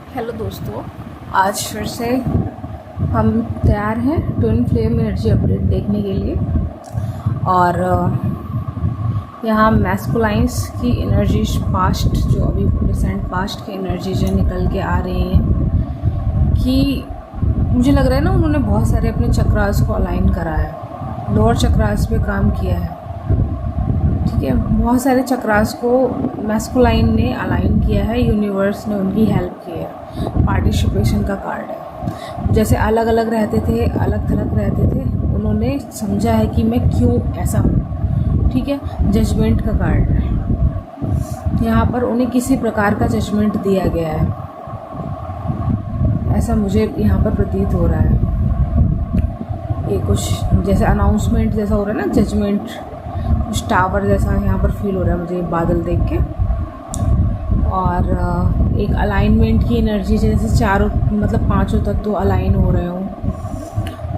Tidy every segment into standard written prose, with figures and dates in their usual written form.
Hello दोस्तों, आज फिर से हम तैयार हैं ट्विन फ्लेम एनर्जी अपडेट देखने के लिए। और यहाँ मैस्कुलाइंस की एनर्जीज पास्ट, जो अभी रिसेंट पास्ट की एनर्जीज निकल के आ रही हैं कि मुझे लग रहा है ना, उन्होंने बहुत सारे अपने चक्रास को अलाइन करा है, लोअर चक्रास पे काम किया है। ठीक है, बहुत सारे चक्रास को मैस्कुलाइन ने अलाइन किया है, यूनिवर्स ने उनकी हेल्प की है। पार्टिसिपेशन का कार्ड है। जैसे अलग अलग रहते थे, अलग थलग रहते थे, उन्होंने समझा है कि मैं क्यों ऐसा हूँ। ठीक है, जजमेंट का कार्ड है। यहाँ पर उन्हें किसी प्रकार का जजमेंट दिया गया है, ऐसा मुझे यहाँ पर प्रतीत हो रहा है। ये कुछ जैसे अनाउंसमेंट जैसा हो रहा है ना, जजमेंट, कुछ टावर जैसा यहाँ पर फील हो रहा है मुझे बादल देख के। और एक अलाइनमेंट की एनर्जी, जैसे चारों मतलब पांचों तत्व अलाइन हो रहे हों।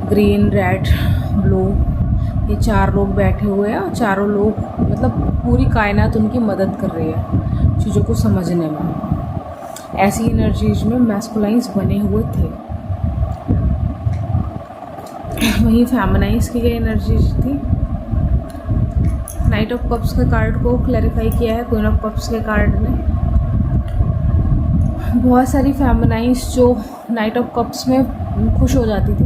ग्रीन, रेड, ब्लू, ये चार लोग बैठे हुए हैं और चारों लोग मतलब पूरी कायनात उनकी मदद कर रही है चीज़ों को समझने में। ऐसी एनर्जीज में मैस्कुलाइंस बने हुए थे। वहीं फेमिनाइंस की गई एनर्जीज थी। नाइट ऑफ कप्स के कार्ड को क्लैरिफाई किया है क्वीन ऑफ कप्स के कार्ड ने। बहुत सारी फेमिनाइंस जो नाइट ऑफ कप्स में खुश हो जाती थी,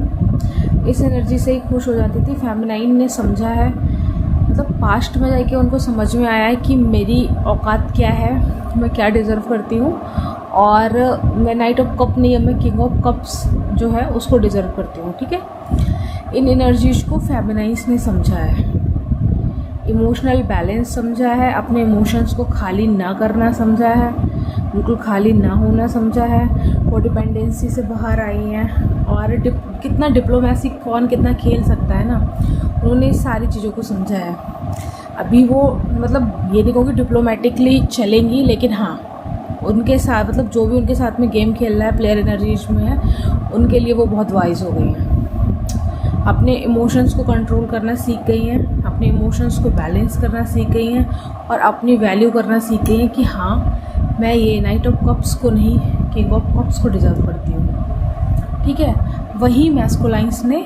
इस एनर्जी से ही खुश हो जाती थी। फेमिनाइन ने समझा है, मतलब पास्ट में जाके उनको समझ में आया है कि मेरी औकात क्या है, मैं क्या डिज़र्व करती हूँ, और मैं नाइट ऑफ कप नहीं, मैं किंग ऑफ कप्स जो है उसको डिज़र्व करती हूँ। ठीक है, इन एनर्जीज को फेमिनाइंस ने समझा है। इमोशनल बैलेंस समझा है, अपने इमोशंस को खाली ना करना समझा है, बिल्कुल खाली ना होना समझा है। कोडिपेंडेंसी से बाहर आई हैं और कितना डिप्लोमेसी कौन कितना खेल सकता है ना, उन्होंने इस सारी चीज़ों को समझा है। अभी वो मतलब ये नहीं कहूँगी डिप्लोमेटिकली चलेंगी, लेकिन हाँ उनके साथ मतलब जो भी उनके साथ में गेम खेल रहा है, प्लेयर एनर्जीज में है, उनके लिए वो बहुत वाइज हो गई हैं। अपने इमोशंस को कंट्रोल करना सीख गई हैं, अपने इमोशंस को बैलेंस करना सीख गई हैं और अपनी वैल्यू करना सीख गई हैं कि हाँ मैं ये नाइट ऑफ कप्स को नहीं, किंग ऑफ कप्स को डिजर्व करती हूँ। ठीक है, वही मैस्कुलाइंस ने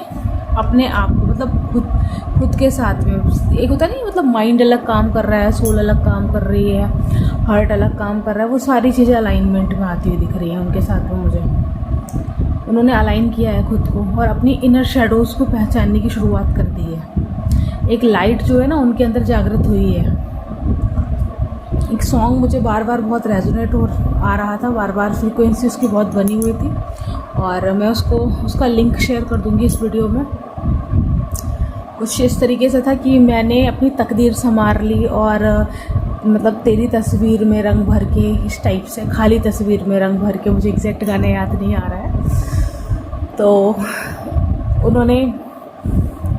अपने आप को मतलब खुद के साथ में, एक होता नहीं मतलब माइंड अलग काम कर रहा है, सोल अलग काम कर रही है, हार्ट अलग काम कर रहा है, वो सारी चीज़ें अलाइनमेंट में आती हुई दिख रही हैं उनके साथ में मुझे। उन्होंने अलाइन किया है खुद को और अपनी इनर शेडोज़ को पहचानने की शुरुआत कर दी है। एक लाइट जो है ना उनके अंदर जागृत हुई है। एक सॉन्ग मुझे बार बार बहुत रेजोनेट हो आ रहा था, बार बार फ्रीक्वेंसी उसकी बहुत बनी हुई थी, और मैं उसका लिंक शेयर कर दूंगी इस वीडियो में। कुछ इस तरीके से था कि मैंने अपनी तकदीर संवार ली और मतलब तेरी तस्वीर में रंग भर के, इस टाइप से, खाली तस्वीर में रंग भर के, मुझे एग्जैक्ट गाने याद नहीं आ रहा है। तो उन्होंने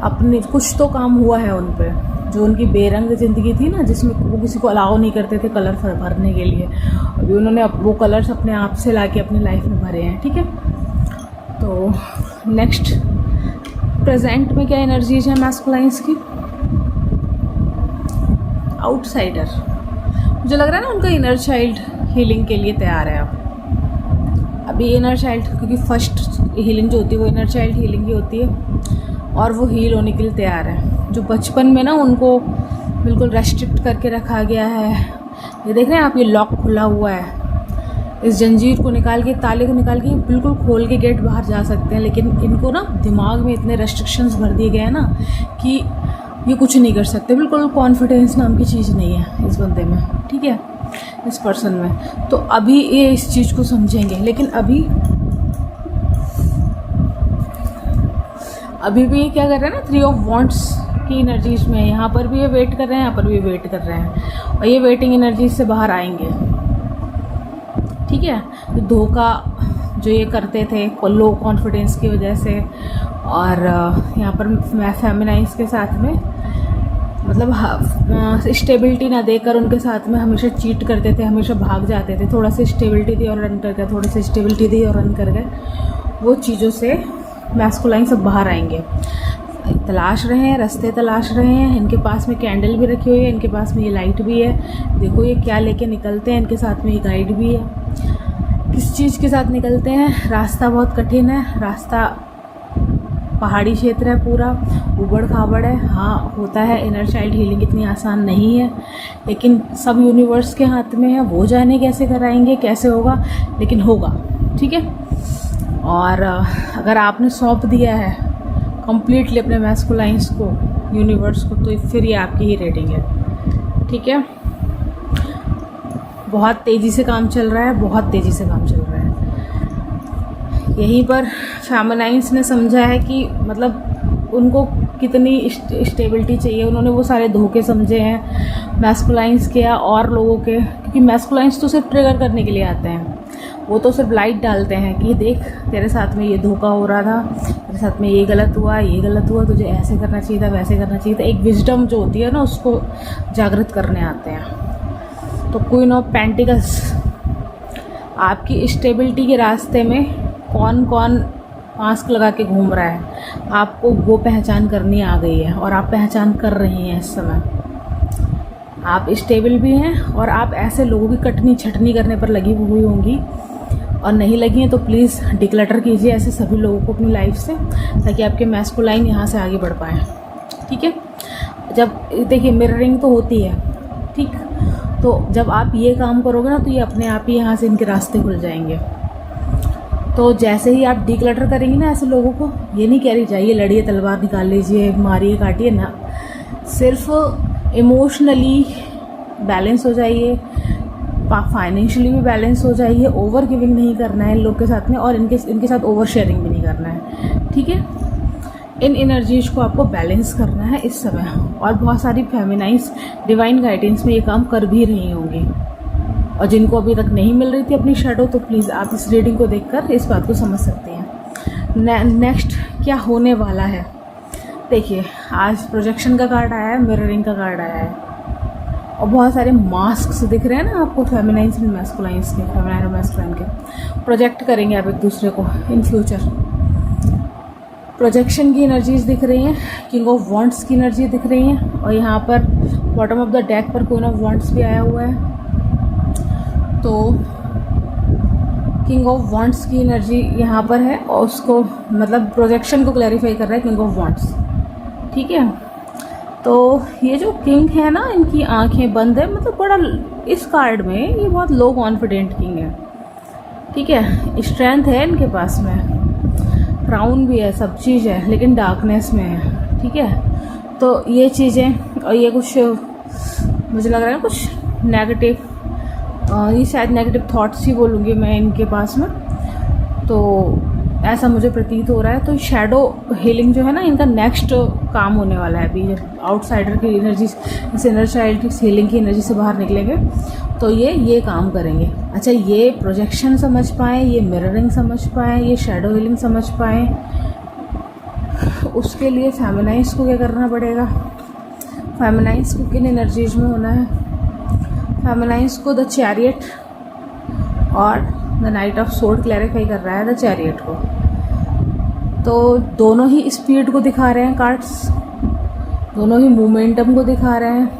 अपने कुछ तो काम हुआ है उन पर, जो उनकी बेरंग ज़िंदगी थी ना, जिसमें वो किसी को अलाउ नहीं करते थे कलर भरने के लिए, अभी उन्होंने वो कलर्स अपने आप से लाके अपनी लाइफ में भरे हैं। ठीक है, तो नेक्स्ट प्रेजेंट में क्या एनर्जीज है मैस्कुलाइंस की? आउटसाइडर। मुझे लग रहा है ना उनका इनर चाइल्ड हीलिंग के लिए तैयार है अभी इनर चाइल्ड, क्योंकि फर्स्ट हीलिंग जो होती है वो इनर चाइल्ड हीलिंग ही होती है, और वो हील होने के लिए तैयार है। जो बचपन में ना उनको बिल्कुल रेस्ट्रिक्ट करके रखा गया है, ये देख रहे हैं आप, ये लॉक खुला हुआ है, इस जंजीर को निकाल के, ताले को निकाल के बिल्कुल खोल के गेट बाहर जा सकते हैं, लेकिन इनको ना दिमाग में इतने रेस्ट्रिक्शंस भर दिए गए हैं ना कि ये कुछ नहीं कर सकते। बिल्कुल कॉन्फिडेंस नाम की चीज़ नहीं है इस बंदे में, ठीक है, इस पर्सन में। तो अभी ये इस चीज़ को समझेंगे, लेकिन अभी भी ये क्या कर रहे हैं ना, 3 ऑफ वॉन्ट्स की एनर्जीज में, यहाँ पर भी ये वेट कर रहे हैं, यहाँ पर भी वेट कर रहे हैं, और ये वेटिंग एनर्जीज से बाहर आएंगे। ठीक है, तो धोखा जो ये करते थे लो कॉन्फिडेंस की वजह से, और यहाँ पर फेमिनाइंस के साथ में मतलब स्टेबिलिटी ना देकर उनके साथ में हमेशा चीट करते थे, हमेशा भाग जाते थे, थोड़ा सा स्टेबिलिटी दी और रन कर गए, थोड़ी सी स्टेबिलिटी दी और रन कर गए, वो चीज़ों से मैस्कुलाइन सब बाहर आएंगे। तलाश रहे हैं, रास्ते तलाश रहे हैं। इनके पास में कैंडल भी रखी हुई है, इनके पास में ये लाइट भी है। देखो ये क्या लेके निकलते हैं, इनके साथ में ये गाइड भी है। किस चीज़ के साथ निकलते हैं। रास्ता बहुत कठिन है, रास्ता पहाड़ी क्षेत्र है, पूरा उबड़ खाबड़ है। हाँ होता है, इनर चाइल्ड हीलिंग इतनी आसान नहीं है, लेकिन सब यूनिवर्स के हाथ में है, वो जाने कैसे कराएंगे, कैसे होगा, लेकिन होगा, ठीक है। और अगर आपने सौंप दिया है कम्प्लीटली अपने मैस्कुलाइंस को यूनिवर्स को, तो फिर ये आपकी ही रेटिंग है, ठीक है। बहुत तेज़ी से काम चल रहा है, बहुत तेज़ी से काम चल रहा है। यहीं पर फेमिनाइन्स ने समझा है कि मतलब उनको कितनी स्टेबिलिटी चाहिए। उन्होंने वो सारे धोखे समझे हैं मैस्कुलाइंस के या और लोगों के, क्योंकि मैस्कुलाइंस तो सिर्फ ट्रिगर करने के लिए आते हैं, वो तो सिर्फ लाइट डालते हैं कि देख तेरे साथ में ये धोखा हो रहा था, तेरे साथ में ये गलत हुआ, तुझे ऐसे करना चाहिए था, वैसे करना चाहिए था। एक विजडम जो होती है ना, उसको जागृत करने आते हैं। तो क्वीन ऑफ पेंटिकल्स आपकी स्टेबिलिटी के रास्ते में कौन कौन मास्क लगा के घूम रहा है, आपको वो पहचान करनी आ गई है, और आप पहचान कर रही हैं इस समय। आप स्टेबल भी हैं, और आप ऐसे लोगों की कटनी छटनी करने पर लगी हुई होंगी, और नहीं लगी हैं तो प्लीज़ डिक्लटर कीजिए ऐसे सभी लोगों को अपनी लाइफ से, ताकि आपके मैस्कुलाइन यहाँ से आगे बढ़ पाएँ, ठीक है। जब देखिए मिररिंग तो होती है, ठीक, तो जब आप ये काम करोगे ना, तो ये अपने आप ही यहाँ से इनके रास्ते खुल जाएंगे। तो जैसे ही आप डिक्लटर करेंगे ना ऐसे लोगों को, ये नहीं कह रही जाइए लड़िए, तलवार निकाल लीजिए, मारिए काटिए ना, सिर्फ इमोशनली बैलेंस हो जाइए, फाइनेंशियली भी बैलेंस हो जाइए। ओवर गिविंग नहीं करना है इन लोग के साथ में, और इनके साथ ओवर शेयरिंग भी नहीं करना है, ठीक है। इन एनर्जीज को आपको बैलेंस करना है इस समय, और बहुत सारी फेमिनाइन्स डिवाइन गाइडेंस में ये काम कर भी रही होंगी, और जिनको अभी तक नहीं मिल रही थी अपनी शैडो, तो प्लीज़ आप इस रीडिंग को देखकर इस बात को समझ सकते हैं। नेक्स्ट क्या होने वाला है, देखिए आज प्रोजेक्शन का कार्ड आया है, मिररिंग का कार्ड आया है, और बहुत सारे मास्क्स दिख रहे हैं ना आपको, फेमिनाइन्स एंड मैस्कुलाइन्स के, फेमिनाइन और मैस्कुलाइन के। प्रोजेक्ट करेंगे आप एक दूसरे को इन फ्यूचर। प्रोजेक्शन की एनर्जीज दिख रही हैं, किंग ऑफ वॉन्ड्स की एनर्जी दिख रही हैं, और यहाँ पर बॉटम ऑफ द डेक पर क्वीन ऑफ वॉन्ड्स भी आया हुआ है। तो किंग ऑफ वॉन्ड्स की एनर्जी यहाँ पर है, और उसको मतलब प्रोजेक्शन को क्लैरिफाई कर रहा है किंग ऑफ वॉन्ड्स, ठीक है। तो ये जो किंग है ना, इनकी आंखें बंद है, मतलब बड़ा इस कार्ड में ये बहुत लो कॉन्फिडेंट किंग है, ठीक है। स्ट्रेंथ है इनके पास में, क्राउन भी है, सब चीज़ है, लेकिन डार्कनेस में है, ठीक है। तो ये चीज़ें, और ये कुछ मुझे लग रहा है कुछ नेगेटिव, ये शायद नेगेटिव थॉट्स ही बोलूँगी मैं इनके पास में, तो ऐसा मुझे प्रतीत हो रहा है। तो शैडो हीलिंग जो है ना, इनका नेक्स्ट काम होने वाला है। अभी आउटसाइडर की एनर्जी, इस इनर चाइल्ड हीलिंग की एनर्जी से बाहर निकलेंगे तो ये काम करेंगे। अच्छा, ये प्रोजेक्शन समझ पाएँ, ये मिररिंग समझ पाएँ, ये शैडो हीलिंग समझ पाएँ, उसके लिए फेमिनाइन्स को क्या करना पड़ेगा, फेमिनाइन्स को किन एनर्जीज में होना है। फेमिनाइन्स को द चैरियट और the night of sword clarify कर रहा है द चैरियट को। तो दोनों ही स्पीड को दिखा रहे हैं कार्ड्स, दोनों ही मोमेंटम को दिखा रहे हैं।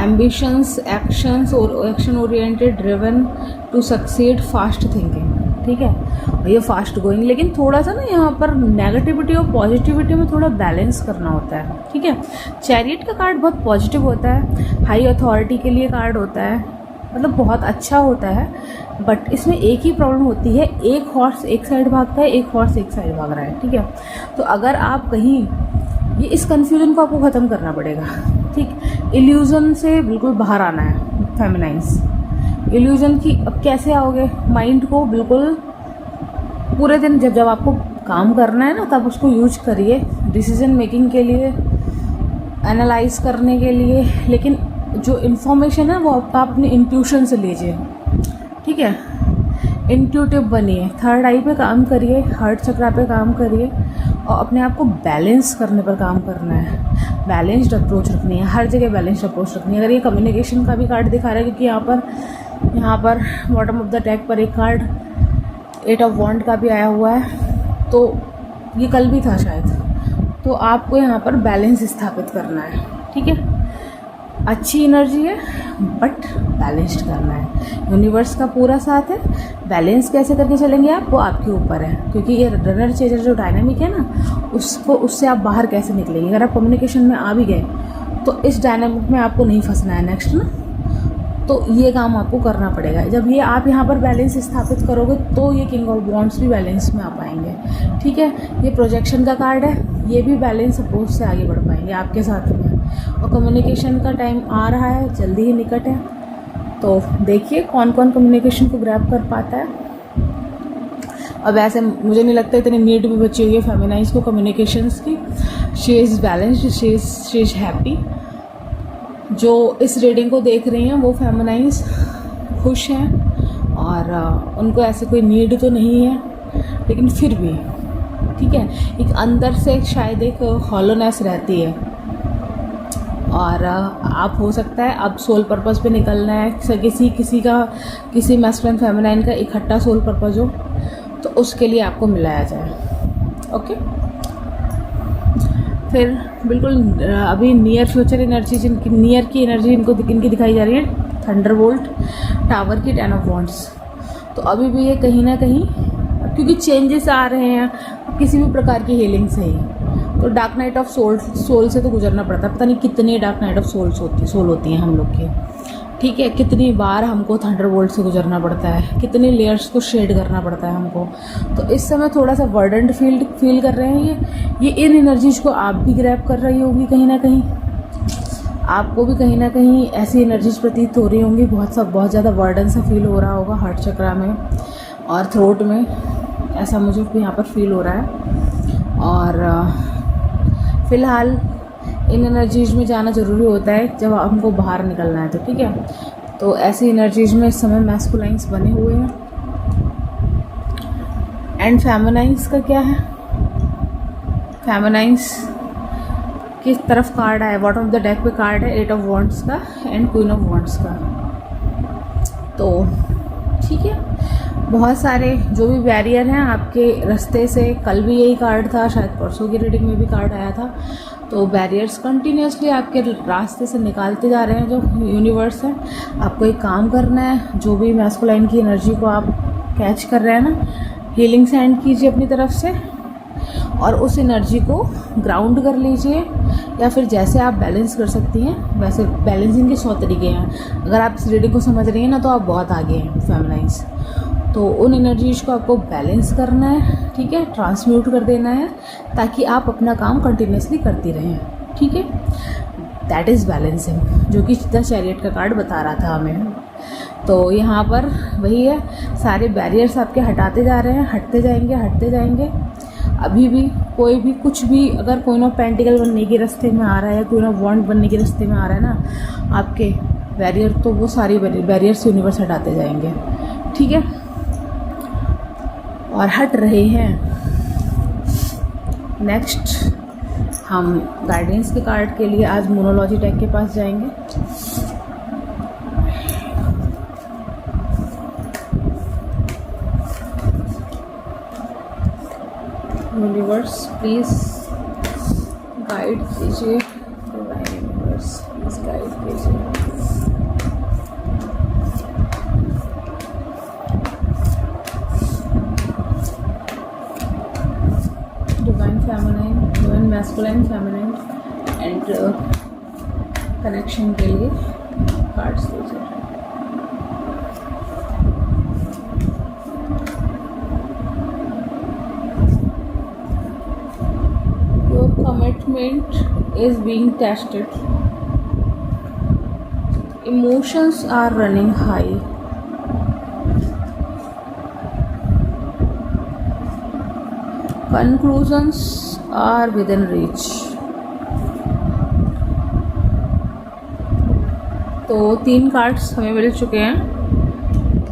एम्बिशंस, एक्शंस और action oriented, driven to succeed, fast thinking, ठीक है। और ये फास्ट गोइंग, लेकिन थोड़ा सा ना यहाँ पर नेगेटिविटी और पॉजिटिविटी में थोड़ा बैलेंस करना होता है, ठीक है। चैरियट का कार्ड बहुत पॉजिटिव होता है, हाई अथॉरिटी के लिए कार्ड होता है, मतलब बहुत अच्छा होता है। बट इसमें एक ही प्रॉब्लम होती है, एक हॉर्स एक साइड भागता है, एक हॉर्स एक साइड भाग रहा है, ठीक है। तो अगर आप कहीं, ये इस कन्फ्यूजन को आपको ख़त्म करना पड़ेगा, ठीक। इल्यूज़न से बिल्कुल बाहर आना है फेमिनाइन्स। इल्यूज़न की अब कैसे आओगे, माइंड को बिल्कुल पूरे दिन जब आपको काम करना है ना, तब उसको यूज करिए डिसीजन मेकिंग के लिए, एनालाइज करने के लिए। लेकिन जो इन्फॉर्मेशन है वो आप अपनी इंट्यूशन से लीजिए, ठीक है। इंट्यूटिव बनिए, थर्ड आई पे काम करिए, हार्ट चक्रा पे काम करिए, और अपने आप को बैलेंस करने पर काम करना है। बैलेंस्ड अप्रोच रखनी है, हर जगह बैलेंस्ड अप्रोच रखनी है। अगर ये कम्युनिकेशन का भी कार्ड दिखा रहा है, क्योंकि यहाँ पर बॉटम ऑफ द डेक पर एक कार्ड 8 ऑफ वॉन्ड का भी आया हुआ है, तो ये कल भी था शायद। तो आपको यहाँ पर बैलेंस स्थापित करना है, ठीक है। अच्छी एनर्जी है बट बैलेंस्ड करना है। यूनिवर्स का पूरा साथ है। बैलेंस कैसे करके चलेंगे आप, वो आपके ऊपर है, क्योंकि ये रनर चेजर जो डायनामिक है ना, उससे आप बाहर कैसे निकलेंगे। अगर आप कम्युनिकेशन में आ भी गए तो इस डायनामिक में आपको नहीं फंसना है नेक्स्ट ना, तो ये काम आपको करना पड़ेगा। जब ये आप यहाँ पर बैलेंस स्थापित करोगे तो ये किंग ऑफ वॉन्ड्स भी बैलेंस में आ पाएंगे। ठीक है, ये प्रोजेक्शन का कार्ड है, ये भी बैलेंस अप्रोच से आगे बढ़ पाएंगे आपके साथ में। और कम्युनिकेशन का टाइम आ रहा है, जल्दी ही निकट है, तो देखिए कौन कौन कम्युनिकेशन को ग्रैब कर पाता है। अब ऐसे मुझे नहीं लगता इतनी नीड भी बची हुई है फेमिनाइज को कम्युनिकेशंस की। She is balanced, she is happy. जो इस रीडिंग को देख रही हैं वो फेमिनाइज खुश हैं और उनको ऐसे कोई नीड तो नहीं है, लेकिन फिर भी ठीक है, एक अंदर से शायद एक हॉलोनेस रहती है। और आप हो सकता है अब सोल पर्पस पे निकलना है, किसी मैस्कुलिन फेमिनाइन का इकट्ठा सोल पर्पस हो, तो उसके लिए आपको मिलाया जाए। ओके, फिर बिल्कुल अभी नियर फ्यूचर एनर्जी नियर की एनर्जी इनकी दिखाई जा रही है, थंडरबोल्ट, टावर की, 10 ऑफ वॉन्ड्स। तो अभी भी ये कहीं ना कहीं, क्योंकि चेंजेस आ रहे हैं किसी भी प्रकार की हीलिंग से ही, तो डार्क नाइट ऑफ सोल से तो गुजरना पड़ता है। पता नहीं कितनी डार्क नाइट ऑफ सोल होती हैं हम लोग की। ठीक है, कितनी बार हमको थंडरबोल्ट से गुजरना पड़ता है, कितनी लेयर्स को शेड करना पड़ता है हमको। तो इस समय थोड़ा सा बर्डन्ड फील कर रहे हैं ये इन एनर्जीज को आप भी ग्रैब कर रही होगी कहीं ना कहीं। आपको भी कहीं ना कहीं ऐसी एनर्जीज प्रतीत हो रही होंगी, बहुत ज़्यादा बर्डन सा फील हो रहा होगा हार्ट चक्रा में और थ्रोट में, ऐसा मुझे यहाँ पर फील हो रहा है। और फ़िलहाल इन एनर्जीज़ में जाना ज़रूरी होता है जब हमको बाहर निकलना है, तो ठीक है। तो ऐसी एनर्जीज़ में इस समय मैस्कुलाइंस बने हुए हैं। एंड फेमिनाइंस का क्या है, फेमिनाइंस किस तरफ कार्ड आया, बॉटम ऑफ द डेक पे कार्ड है 8 ऑफ वॉन्ड्स का एंड क्वीन ऑफ वॉन्ड्स का। तो ठीक है, बहुत सारे जो भी बैरियर हैं आपके रास्ते से, कल भी यही कार्ड था, शायद परसों की रीडिंग में भी कार्ड आया था। तो बैरियर्स कंटिन्यूसली आपके रास्ते से निकालते जा रहे हैं जो यूनिवर्स है। आपको एक काम करना है, जो भी मैस्कुलाइन की एनर्जी को आप कैच कर रहे हैं ना, हीलिंग सेंड कीजिए अपनी तरफ से और उस एनर्जी को ग्राउंड कर लीजिए, या फिर जैसे आप बैलेंस कर सकती हैं वैसे। बैलेंसिंग के 100 तरीके हैं। अगर आप इस रीडिंग को समझ रही हैं ना, तो आप बहुत आगे हैं फेमिनाइज। तो उन एनर्जीज को आपको बैलेंस करना है, ठीक है, ट्रांसम्यूट कर देना है, ताकि आप अपना काम कंटिन्यूसली करती रहें। ठीक है, दैट इज़ बैलेंसिंग, जो कि द चैरियट का कार्ड बता रहा था हमें। तो यहाँ पर वही है, सारे बैरियर्स आपके हटाते जा रहे हैं, हटते जाएंगे। अभी भी कोई भी कुछ भी, अगर क्वीन ऑफ पेंटिकल बनने के रास्ते में आ रहा है या क्वीन ऑफ वॉन्ड बनने के रास्ते में आ रहा है ना आपके बैरियर, तो वो सारी बैरियर्स यूनिवर्स हटाते जाएंगे। ठीक है, और हट रहे हैं। नेक्स्ट हम गाइडेंस के कार्ड के लिए आज मोनोलॉजी डेक के पास जाएंगे। यूनिवर्स प्लीज गाइड कीजिए, यूनिवर्स प्लीज गाइड कीजिए। Divine feminine, divine masculine, feminine and connection के लिए कार्ड्स दीजिए। Commitment is being tested. Emotions are running high. Conclusions are within reach. तो 3 कार्ड्स हमें मिल चुके हैं।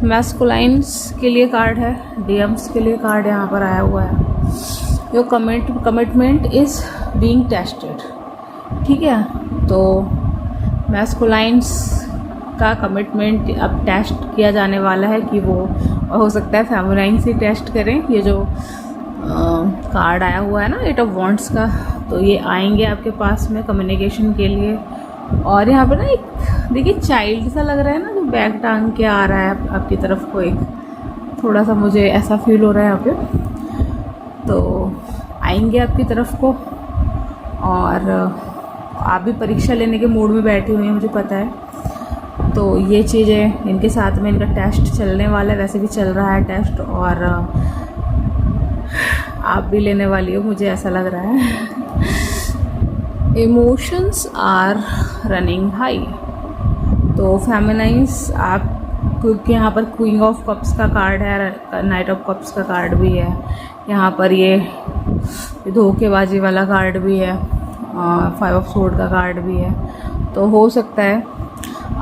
मैस्कुलाइन्स के लिए कार्ड है, डीएम्स के लिए कार्ड यहाँ पर आया हुआ है। Your commitment is being tested. ठीक है, तो मैस्कुलाइन्स का कमिटमेंट अब टेस्ट किया जाने वाला है कि वो, हो सकता है फेमिनाइन से टेस्ट करें। ये जो कार्ड आया हुआ है ना 8 ऑफ वॉन्ड्स का, तो ये आएंगे आपके पास में कम्युनिकेशन के लिए और यहाँ पे ना एक देखिए चाइल्ड सा लग रहा है ना, जो बैग टांग के आ रहा है आपकी तरफ को, एक थोड़ा सा मुझे ऐसा फील हो रहा है यहाँ पे। तो आएंगे आपकी तरफ को, और आप भी परीक्षा लेने के मूड में बैठी हुई हैं मुझे पता है। तो ये चीज़ें, इनके साथ में इनका टेस्ट चलने वाला है, वैसे भी चल रहा है टेस्ट, और आप भी लेने वाली हो मुझे ऐसा लग रहा है। Emotions are running high. तो फेमिनाइज आप, क्योंकि यहाँ पर क्वीन ऑफ कप्स का कार्ड है, नाइट ऑफ कप्स का कार्ड भी है, यहाँ पर ये धोखेबाजी वाला कार्ड भी है, 5 ऑफ सोर्ड का कार्ड भी है। तो हो सकता है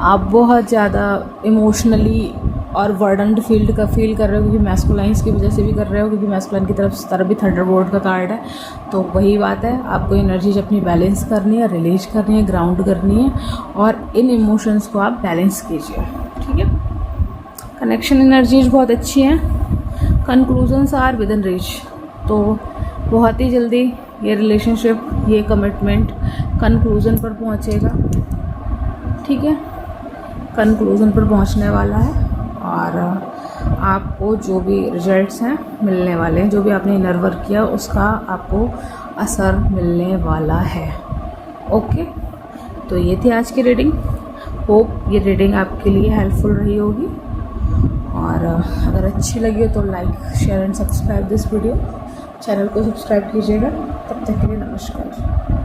आप बहुत ज़्यादा इमोशनली और वर्डन्ड फील कर रहे हो, क्योंकि मैस्कुलाइंस की वजह से भी कर रहे हो, क्योंकि मैस्कुलाइन की तरफ भी थंडरबोल्ट का कार्ड है। तो वही बात है, आपको एनर्जीज अपनी बैलेंस करनी है, रिलीज करनी है, ग्राउंड करनी है, और इन इमोशंस को आप बैलेंस कीजिए, ठीक है। कनेक्शन एनर्जीज बहुत अच्छी हैं, conclusions are within reach. तो बहुत ही जल्दी ये रिलेशनशिप, ये कमिटमेंट कंक्लूज़न पर पहुंचेगा, ठीक है, कंक्लूज़न पर पहुंचने वाला है, और आपको जो भी रिजल्ट्स हैं मिलने वाले हैं, जो भी आपने इनर वर्क किया उसका आपको असर मिलने वाला है। ओके, तो ये थी आज की रीडिंग। होप ये रीडिंग आपके लिए हेल्पफुल रही होगी, और अगर अच्छी लगी हो तो like, share and subscribe this video. Channel को सब्सक्राइब कीजिएगा। तब तक के लिए नमस्कार।